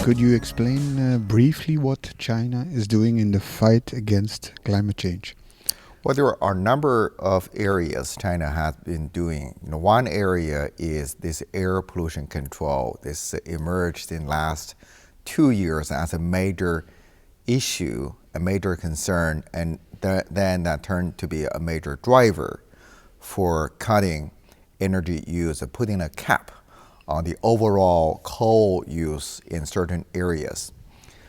Could you explain briefly what China is doing in the fight against climate change? Well, there are a number of areas China has been doing. One area is this air pollution control. This emerged in last 2 years as a major issue, a major concern, and then that turned to be a major driver for cutting energy use, putting a cap on the overall coal use in certain areas.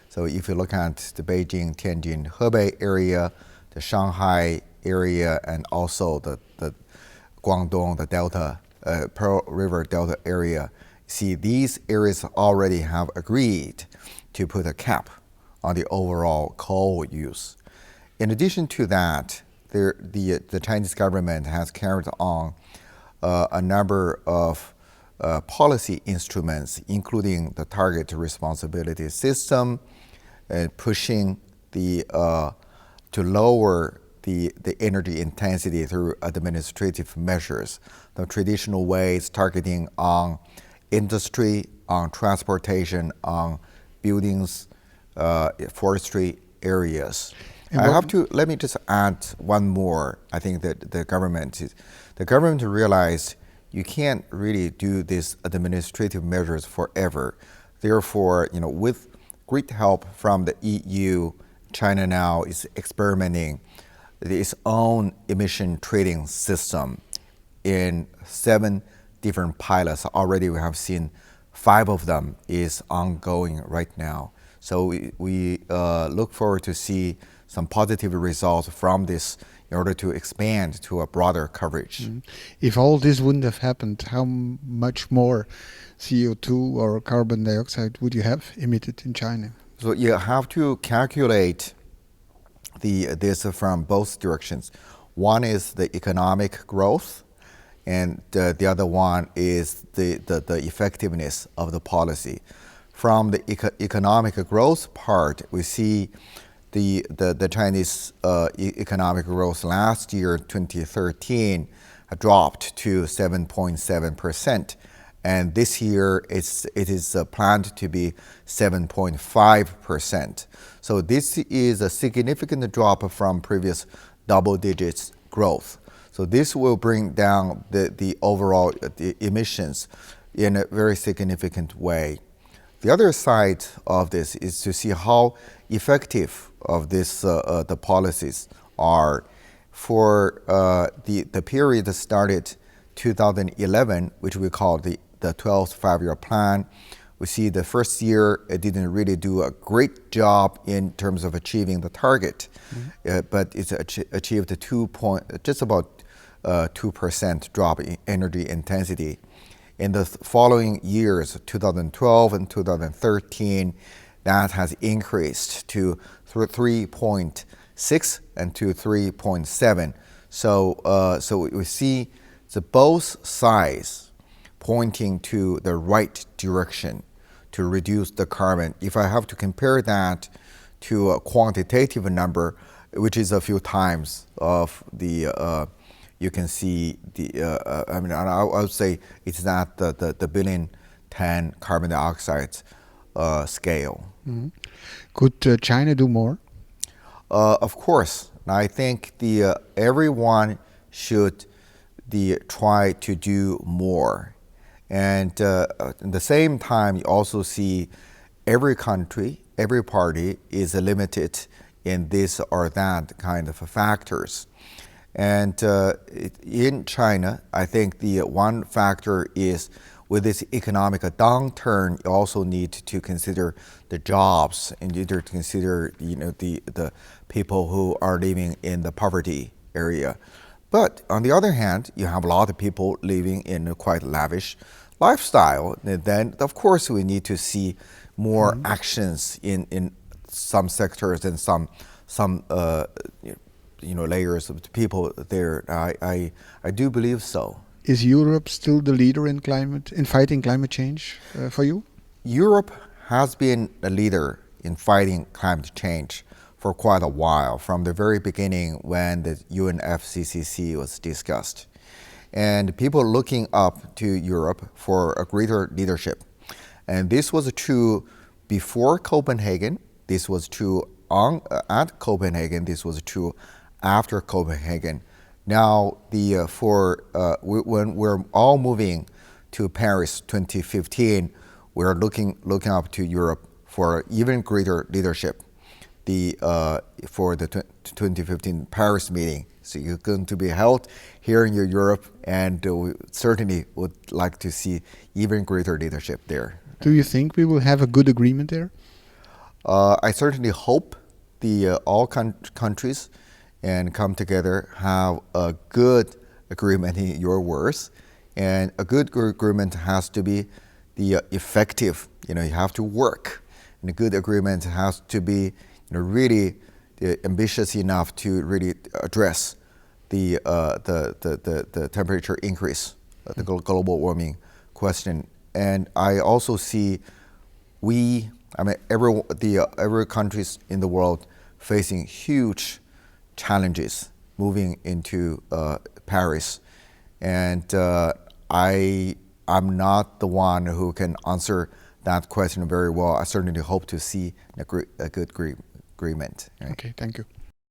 So if you look at the Beijing, Tianjin, Hebei area, the Shanghai area, and also the Guangdong, the Delta, Pearl River Delta area, see these areas already have agreed to put a cap on the overall coal use. In addition to that, the Chinese government has carried on a number of policy instruments, including the target responsibility system, pushing to lower the energy intensity through administrative measures. The traditional ways targeting on industry, on transportation, on buildings, forestry areas. Let me just add one more. I think that the government realized you can't really do these administrative measures forever. Therefore, with great help from the EU, China now is experimenting its own emission trading system in 7 different pilots. Already we have seen 5 of them is ongoing right now. So we look forward to see some positive results from this in order to expand to a broader coverage. Mm. If all this wouldn't have happened, how much more CO2 or carbon dioxide would you have emitted in China? So you have to calculate this from both directions. One is the economic growth, and the other one is the effectiveness of the policy. From the economic growth part, we see the Chinese economic growth last year, 2013, dropped to 7.7%. And this year, it is planned to be 7.5%. So this is a significant drop from previous double digits growth. So this will bring down the overall emissions in a very significant way. The other side of this is to see how effective of this the policies are. For the period that started 2011, which we call the 12th five-year plan, we see the first year it didn't really do a great job in terms of achieving the target, but it's achieved just about 2% drop in energy intensity. In the following years, 2012 and 2013, that has increased to 3.6 and to 3.7. So we see both sides pointing to the right direction to reduce the carbon. If I have to compare that to a quantitative number, which is a few times of the you can see I would say it's not the billion ton carbon dioxide scale. Mm-hmm. Could China do more? Of course. I think everyone should try to do more. And at the same time, you also see every country, every party is limited in this or that kind of factors. And in China, I think the one factor is with this economic downturn, you also need to consider the jobs and you need to consider the people who are living in the poverty area. But on the other hand, you have a lot of people living in a quite lavish lifestyle. And then, of course, we need to see more actions in some sectors and some layers of the people there. I do believe so. Is Europe still the leader in fighting climate change for you? Europe has been a leader in fighting climate change for quite a while, from the very beginning when the UNFCCC was discussed. And people looking up to Europe for a greater leadership. And this was true before Copenhagen. This was true at Copenhagen. This was true after Copenhagen. Now, when we're all moving to Paris 2015, we're looking up to Europe for even greater leadership. For the 2015 Paris meeting. So it's going to be held here in Europe, and we certainly would like to see even greater leadership there. Do you think we will have a good agreement there? I certainly hope all countries and come together, have a good agreement, in your words, and a good agreement has to be effective. You have to work, and a good agreement has to be really ambitious enough to really address the temperature increase, the global warming question. And I also see every countries in the world facing huge challenges moving into Paris, and I'm not the one who can answer that question very well. I certainly hope to see a good agreement. Right? Okay, thank you.